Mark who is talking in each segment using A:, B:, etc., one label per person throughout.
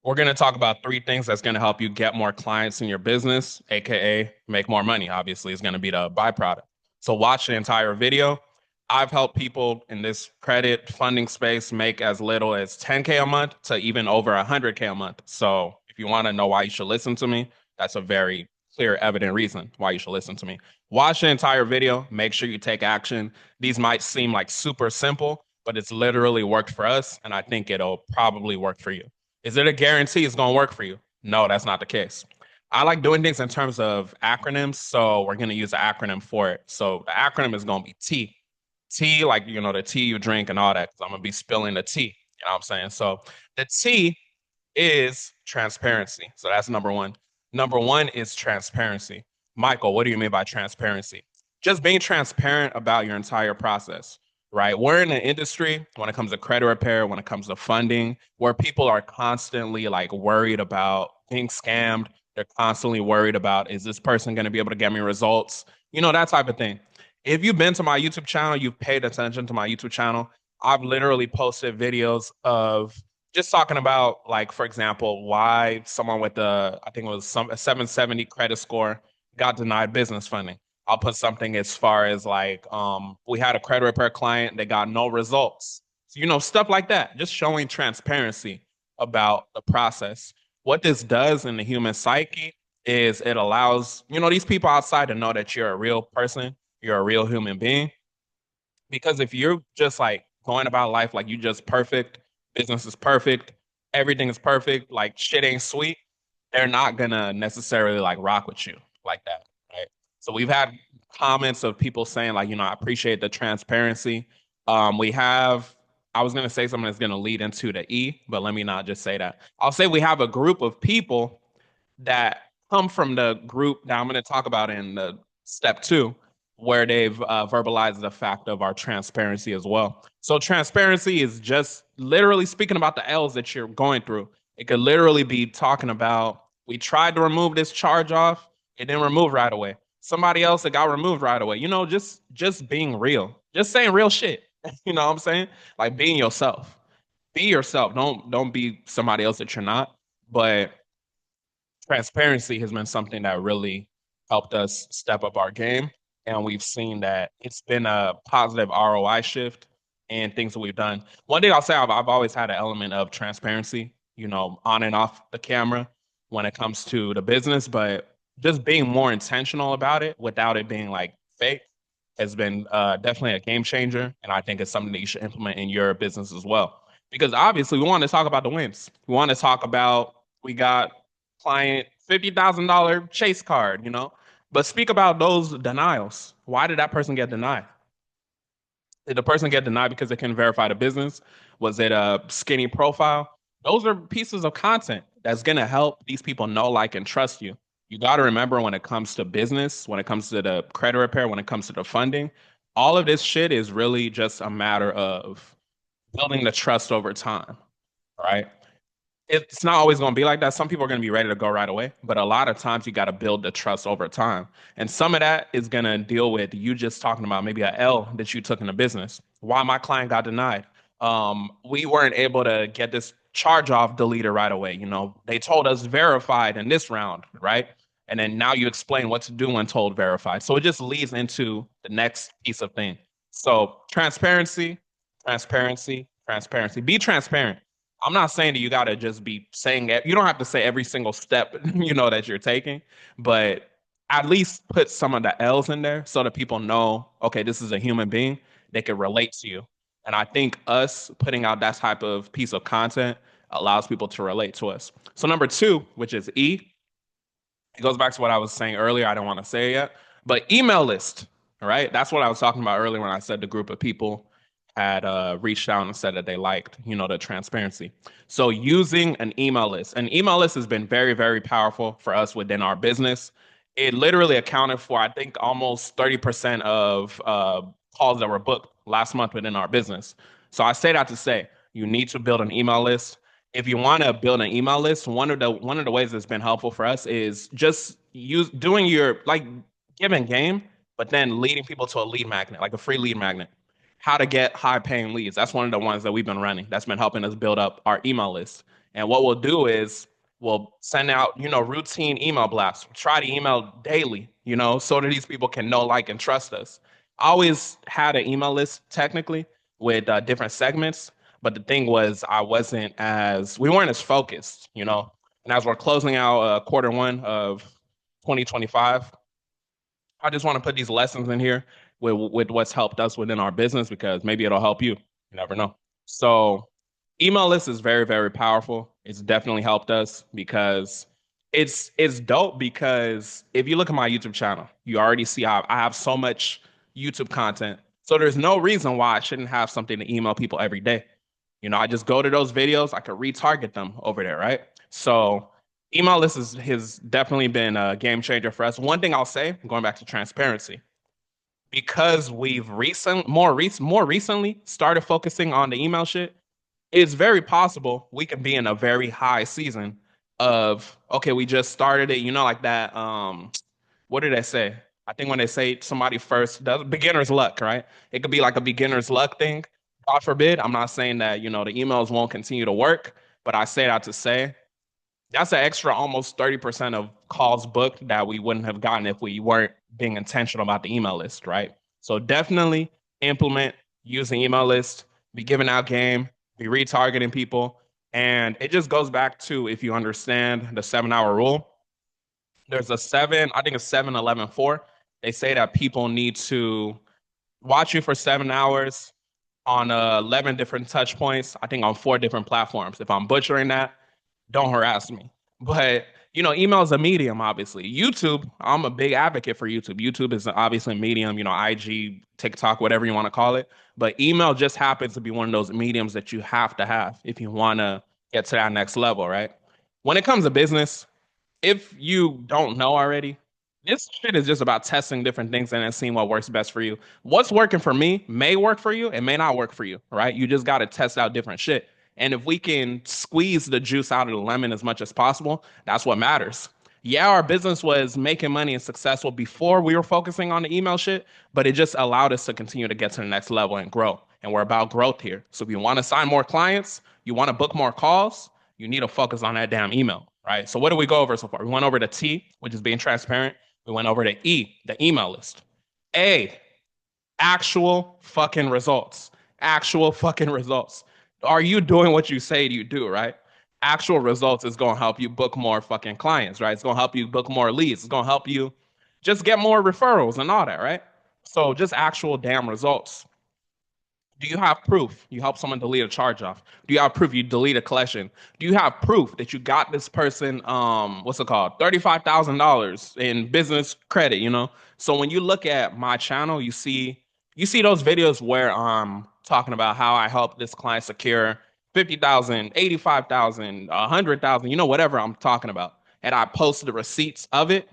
A: We're going to talk about three things that's going to help you get more clients in your business, aka make more money. Obviously, is going to be the byproduct. So, watch the entire video. I've helped people in this credit funding space make as little as 10K a month to even over 100K a month. So, if you want to know why you should listen to me, that's a very clear, evident reason why you should listen to me. Watch the entire video. Make sure you take action. These might seem like super simple, but it's literally worked for us, and I think it'll probably work for you. Is it a guarantee it's going to work for you? No, that's not the case. I like doing things in terms of acronyms, so we're going to use an acronym for it. So the acronym is going to be T. T, like, the tea you drink and all that, because I'm going to be spilling the tea. You know what I'm saying? So the T is transparency. So that's number one. Number one is transparency. Michael, what do you mean by transparency? Just being transparent about your entire process, right? We're in an industry when it comes to credit repair, when it comes to funding, where people are constantly like worried about being scammed. They're constantly worried about, is this person going to be able to get me results? That type of thing. If you've been to my YouTube channel, you've paid attention to my YouTube channel. I've literally posted videos of just talking about, like, for example, why someone with I think it was a 770 credit score got denied business funding. I'll put something as far as like, we had a credit repair client that got no results. So, stuff like that, just showing transparency about the process. What this does in the human psyche is it allows, these people outside to know that you're a real person, you're a real human being. Because if you're just like going about life like you just perfect, business is perfect, everything is perfect, like shit ain't sweet, they're not gonna necessarily like rock with you like that, right? So we've had comments of people saying like, I appreciate the transparency. We have, I was gonna say something that's gonna lead into the E, but let me not just say that. I'll say we have a group of people that come from the group that I'm going to talk about in the step two, where they've verbalized the fact of our transparency as well. So, transparency is just literally speaking about the L's that you're going through. It could literally be talking about, we tried to remove this charge off, it didn't remove right away. Somebody else that got removed right away. Just being real, just saying real shit. You know what I'm saying? Like being yourself. Be yourself. Don't be somebody else that you're not. But transparency has been something that really helped us step up our game. And we've seen that it's been a positive ROI shift and things that we've done. One thing I'll say, I've always had an element of transparency, on and off the camera when it comes to the business, but just being more intentional about it without it being like fake has been definitely a game changer. And I think it's something that you should implement in your business as well. Because obviously, we want to talk about the wins. We want to talk about, we got client $50,000 chase card, but speak about those denials. Why did that person get denied? Did the person get denied because they couldn't verify the business? Was it a skinny profile? Those are pieces of content that's going to help these people know, like, and trust you. You got to remember, when it comes to business, when it comes to the credit repair, when it comes to the funding, all of this shit is really just a matter of building the trust over time, right? It's not always going to be like that. Some people are going to be ready to go right away, but a lot of times you got to build the trust over time. And some of that is going to deal with you just talking about maybe a L that you took in the business. Why my client got denied. We weren't able to get this charge off deleted right away. They told us verified in this round, right? And then now you explain what to do when told verified. So it just leads into the next piece of thing. So transparency, transparency, transparency. Be transparent. I'm not saying that you got to just be saying it. You don't have to say every single step, that you're taking, but at least put some of the L's in there so that people know, okay, this is a human being. They can relate to you. And I think us putting out that type of piece of content allows people to relate to us. So number two, which is E, it goes back to what I was saying earlier. I don't want to say it yet, but email list. All right. That's what I was talking about earlier when I said the group of people had reached out and said that they liked, the transparency. So using an email list has been very, very powerful for us within our business. It literally accounted for, I think, almost 30% of calls that were booked last month within our business. So I say that to say you need to build an email list. If you want to build an email list, one of the ways that's been helpful for us is just doing your, like, giving game, but then leading people to a lead magnet, like a free lead magnet. How to get high paying leads. That's one of the ones that we've been running. That's been helping us build up our email list. And what we'll do is we'll send out, routine email blasts. Try to email daily, so that these people can know, like, and trust us. I always had an email list technically with different segments, but the thing was, we weren't as focused, And as we're closing out quarter one of 2025, I just want to put these lessons in here with what's helped us within our business because maybe it'll help you. You never know. So, email list is very, very powerful. It's definitely helped us because it's dope because if you look at my YouTube channel, you already see I have so much YouTube content. So there's no reason why I shouldn't have something to email people every day. I just go to those videos, I could retarget them over there, right? So email list has definitely been a game changer for us. One thing I'll say, going back to transparency, because we've more recently started focusing on the email shit, it's very possible we could be in a very high season of okay, we just started it, like that. What did they say? I think when they say somebody first does beginner's luck, right? It could be like a beginner's luck thing. God forbid. I'm not saying that, the emails won't continue to work, but I say that to say that's an extra almost 30% of calls booked that we wouldn't have gotten if we weren't being intentional about the email list, right? So definitely implement, use the email list, be giving out game, be retargeting people. And it just goes back to if you understand the 7 hour rule, there's a seven, I think it's 7, 11, 4. They say that people need to watch you for 7 hours on 11 different touch points, I think on 4 different platforms. If I'm butchering that, don't harass me. But email is a medium, obviously. YouTube, I'm a big advocate for YouTube. YouTube is obviously a medium, IG, TikTok, whatever you want to call it. But email just happens to be one of those mediums that you have to have if you want to get to that next level, right? When it comes to business, if you don't know already, this shit is just about testing different things and then seeing what works best for you. What's working for me may work for you, it may not work for you, right? You just got to test out different shit. And if we can squeeze the juice out of the lemon as much as possible, that's what matters. Yeah, our business was making money and successful before we were focusing on the email shit, but it just allowed us to continue to get to the next level and grow. And we're about growth here. So if you want to sign more clients, you want to book more calls, you need to focus on that damn email, right? So what did we go over so far? We went over the T, which is being transparent. We went over to E, the email list. A, actual fucking results. Actual fucking results. Are you doing what you say you do, right? Actual results is going to help you book more fucking clients, right? It's going to help you book more leads. It's going to help you just get more referrals and all that, right? So just actual damn results. Do you have proof you help someone delete a charge off? Do you have proof you delete a collection? Do you have proof that you got this person what's it called? $35,000 in business credit, So when you look at my channel, you see those videos where I'm talking about how I help this client secure 50,000, 85,000, 100,000, whatever I'm talking about. And I post the receipts of it.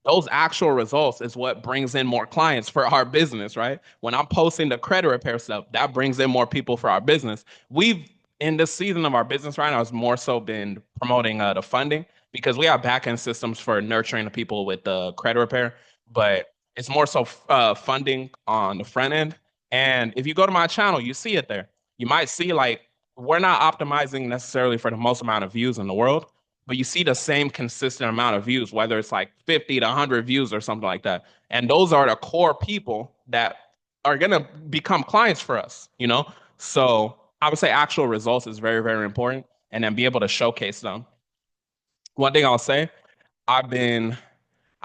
A: Those actual results is what brings in more clients for our business, right? When I'm posting the credit repair stuff, that brings in more people for our business. We've in this season of our business right now has more so been promoting the funding because we have back end systems for nurturing the people with the credit repair, but it's more so funding on the front end. And if you go to my channel, you see it there. You might see like we're not optimizing necessarily for the most amount of views in the world, but you see the same consistent amount of views, whether it's like 50 to 100 views or something like that. And those are the core people that are going to become clients for us. So I would say actual results is very, very important and then be able to showcase them. One thing I'll say, I've been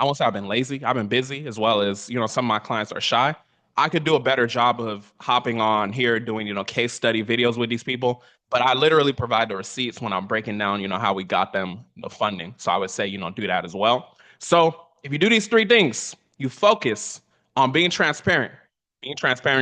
A: I won't say I've been lazy. I've been busy as well as, some of my clients are shy. I could do a better job of hopping on here doing, case study videos with these people, but I literally provide the receipts when I'm breaking down, how we got them the funding. So I would say, do that as well. So if you do these 3 things, you focus on being transparent in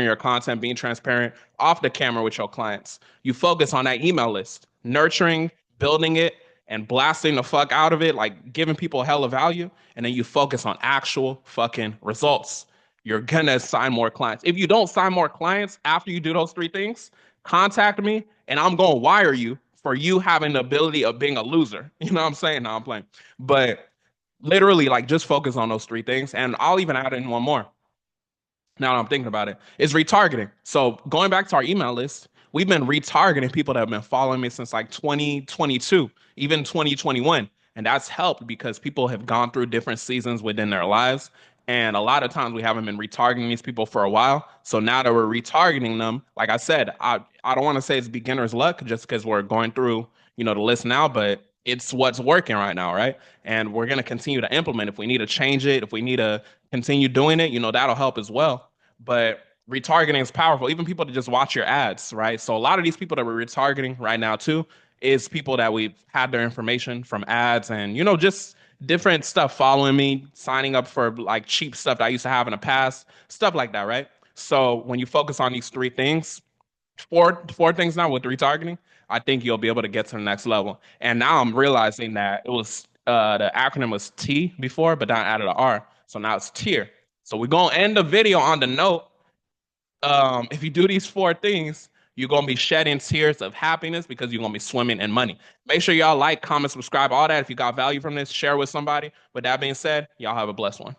A: your content, being transparent off the camera with your clients. You focus on that email list, nurturing, building it, and blasting the fuck out of it, like giving people hella value, and then you focus on actual fucking results. You're gonna sign more clients. If you don't sign more clients after you do those 3 things, contact me and I'm gonna wire you for you having the ability of being a loser. You know what I'm saying? No, I'm playing. But literally, like, just focus on those 3 things. And I'll even add in one more now that I'm thinking about it, is retargeting. So going back to our email list, we've been retargeting people that have been following me since like 2022, even 2021. And that's helped because people have gone through different seasons within their lives. And a lot of times we haven't been retargeting these people for a while. So now that we're retargeting them, like I said, I don't want to say it's beginner's luck just because we're going through, the list now, but it's what's working right now, right? And we're going to continue to implement. If we need to change it, if we need to continue doing it, that'll help as well. But retargeting is powerful. Even people to just watch your ads, right? So a lot of these people that we're retargeting right now too is people that we've had their information from ads and just different stuff following me, signing up for like cheap stuff that I used to have in the past, stuff like that, right? So when you focus on these three things, four things now with retargeting, I think you'll be able to get to the next level. And now I'm realizing that it was the acronym was T before, but then I added an R. So now it's tier. So we're gonna end the video on the note. If you do these four things, you're gonna be shedding tears of happiness because you're gonna be swimming in money. Make sure y'all like, comment, subscribe, all that. If you got value from this, share with somebody. With that being said, y'all have a blessed one.